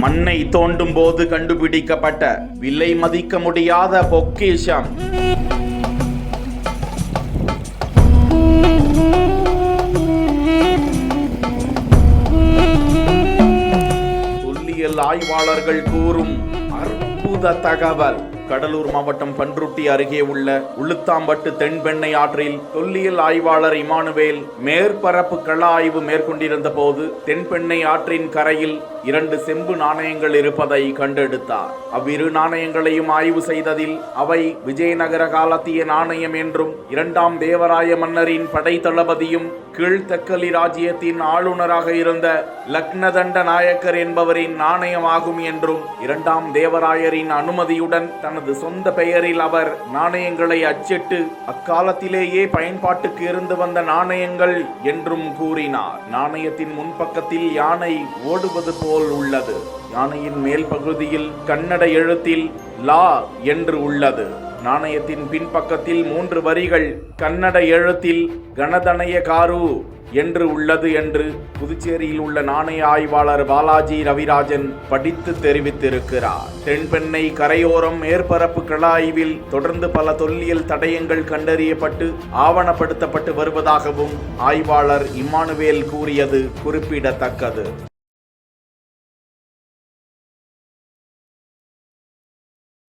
மண்ணை தோண்டும் போது கண்டுபிடிக்கப்பட்ட விலை மதிக்க முடியாத பொக்கிஷம். தொல்லியல் ஆய்வாளர்கள் கூறும் அற்புத தகவல். கடலூர் மாவட்டம் பன்ருட்டி அருகே உள்ள உளுத்தாம்பட்டு தென்பெண்ணை ஆற்றில் தொல்லியல் ஆய்வாளர் இமானுவேல் மேற்பரப்பு கள ஆய்வு மேற்கொண்டிருந்த போது தென்பெண்ணை ஆற்றின் கரையில் 2 செம்பு நாணயங்கள் இருப்பதை கண்டெடுத்தார். அவ்விரு நாணயங்களையும் ஆய்வு செய்ததில் அவை விஜயநகர காலத்திய நாணயம் என்றும் 2ஆம் தேவராய மன்னரின் படை தளபதியும் கீழ்த்தக்கலி ராஜ்யத்தின் ஆளுநராக இருந்த லக்னதண்ட நாயக்கர் என்பவரின் நாணயமாகும் என்றும் 2ஆம் தேவராயரின் அனுமதியுடன் தனது சொந்த பெயரில் அவர் நாணயங்களை அச்சிட்டு அக்காலத்திலேயே பயன்பாட்டுக்கு இருந்து வந்த நாணயங்கள் என்றும் கூறினார். நாணயத்தின் முன்பக்கத்தில் யானை ஓடுவது போல் உள்ளது. யானையின் மேல் பகுதியில் கன்னட எழுத்தில் லா என்று உள்ளது. நாணயத்தின் பின்பக்கத்தில் 3 வரிகள் கன்னட எழுத்தில் கணதனய காரு என்று உள்ளது என்று புதுச்சேரியில் உள்ள நாணய ஆய்வாளர் பாலாஜி ரவிராஜன் படித்து தெரிவித்திருக்கிறார். தென்பெண்ணை கரையோரம் மேற்பரப்பு கள ஆய்வில் தொடர்ந்து பல தொல்லியல் தடயங்கள் கண்டறியப்பட்டு ஆவணப்படுத்தப்பட்டு வருவதாகவும் ஆய்வாளர் இமானுவேல் கூறியது குறிப்பிடத்தக்கது.